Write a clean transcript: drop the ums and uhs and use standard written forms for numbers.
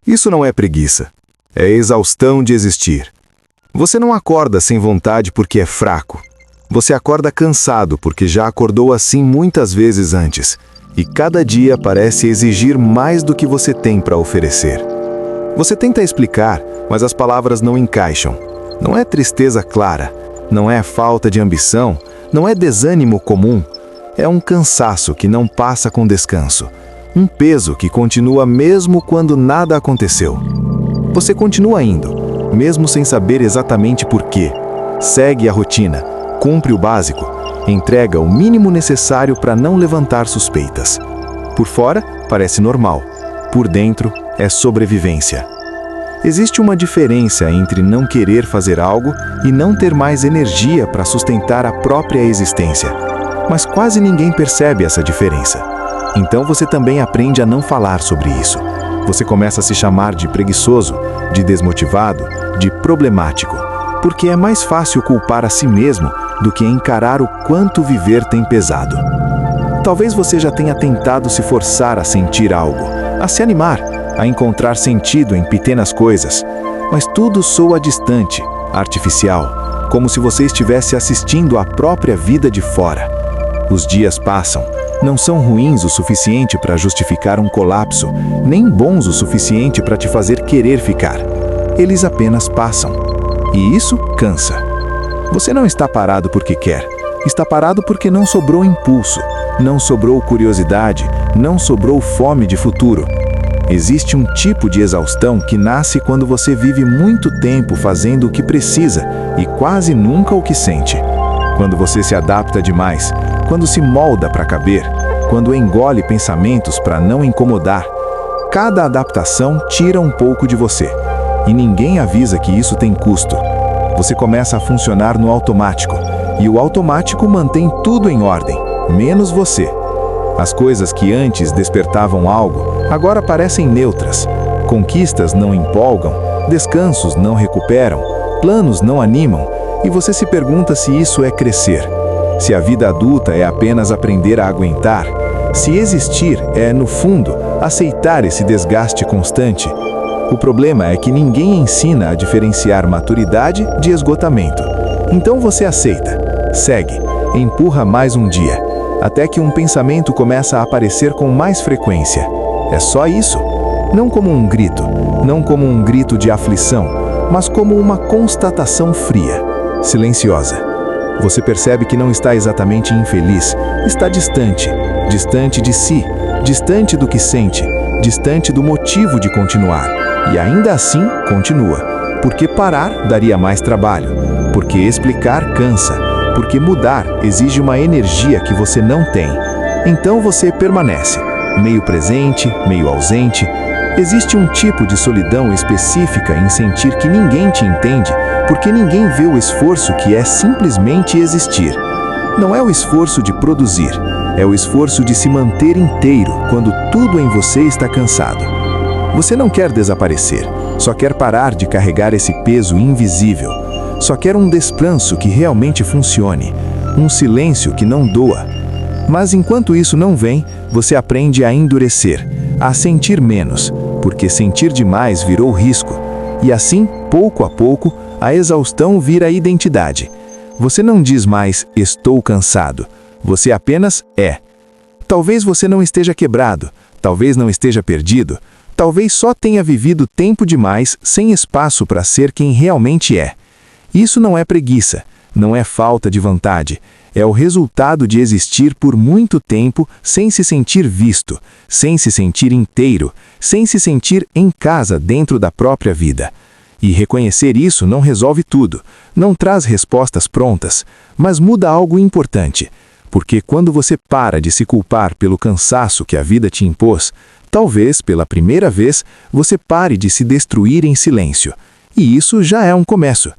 Isso não é preguiça. É exaustão de existir. Você não acorda sem vontade porque é fraco. Você acorda cansado porque já acordou assim muitas vezes antes. E cada dia parece exigir mais do que você tem para oferecer. Você tenta explicar, mas as palavras não encaixam. Não é tristeza clara, não é falta de ambição, não é desânimo comum. É um cansaço que não passa com descanso. Um peso que continua mesmo quando nada aconteceu. Você continua indo, mesmo sem saber exatamente por quê. Segue a rotina, cumpre o básico, entrega o mínimo necessário para não levantar suspeitas. Por fora, parece normal. Por dentro, é sobrevivência. Existe uma diferença entre não querer fazer algo e não ter mais energia para sustentar a própria existência. Mas quase ninguém percebe essa diferença. Então você também aprende a não falar sobre isso. Você começa a se chamar de preguiçoso, de desmotivado, de problemático, porque é mais fácil culpar a si mesmo do que encarar o quanto viver tem pesado. Talvez você já tenha tentado se forçar a sentir algo, a se animar, a encontrar sentido em pequenas coisas, mas tudo soa distante, artificial, como se você estivesse assistindo à própria vida de fora. Os dias passam, não são ruins o suficiente para justificar um colapso, nem bons o suficiente para te fazer querer ficar. Eles apenas passam. E isso cansa. Você não está parado porque quer. Está parado porque não sobrou impulso, não sobrou curiosidade, não sobrou fome de futuro. Existe um tipo de exaustão que nasce quando você vive muito tempo fazendo o que precisa e quase nunca o que sente. Quando você se adapta demais, quando se molda para caber, quando engole pensamentos para não incomodar. Cada adaptação tira um pouco de você. E ninguém avisa que isso tem custo. Você começa a funcionar no automático. E o automático mantém tudo em ordem, menos você. As coisas que antes despertavam algo, agora parecem neutras. Conquistas não empolgam, descansos não recuperam, planos não animam, e você se pergunta se isso é crescer. Se a vida adulta é apenas aprender a aguentar, se existir é, no fundo, aceitar esse desgaste constante. O problema é que ninguém ensina a diferenciar maturidade de esgotamento. Então você aceita, segue, empurra mais um dia, até que um pensamento começa a aparecer com mais frequência. É só isso? Não como um grito, não como um grito de aflição, mas como uma constatação fria, silenciosa. Você percebe que não está exatamente infeliz, está distante, distante de si, distante do que sente, distante do motivo de continuar. E ainda assim, continua, porque parar daria mais trabalho, porque explicar cansa, porque mudar exige uma energia que você não tem. Então você permanece, meio presente, meio ausente. Existe um tipo de solidão específica em sentir que ninguém te entende, porque ninguém vê o esforço que é simplesmente existir. Não é o esforço de produzir, é o esforço de se manter inteiro quando tudo em você está cansado. Você não quer desaparecer, só quer parar de carregar esse peso invisível. Só quer um descanso que realmente funcione, um silêncio que não doa. Mas enquanto isso não vem, você aprende a endurecer, a sentir menos, porque sentir demais virou risco. E assim, pouco a pouco, a exaustão vira identidade. Você não diz mais, estou cansado. Você apenas é. Talvez você não esteja quebrado, talvez não esteja perdido, talvez só tenha vivido tempo demais sem espaço para ser quem realmente é. Isso não é preguiça, não é falta de vontade. É o resultado de existir por muito tempo sem se sentir visto, sem se sentir inteiro, sem se sentir em casa dentro da própria vida. E reconhecer isso não resolve tudo, não traz respostas prontas, mas muda algo importante. Porque quando você para de se culpar pelo cansaço que a vida te impôs, talvez, pela primeira vez, você pare de se destruir em silêncio. E isso já é um começo.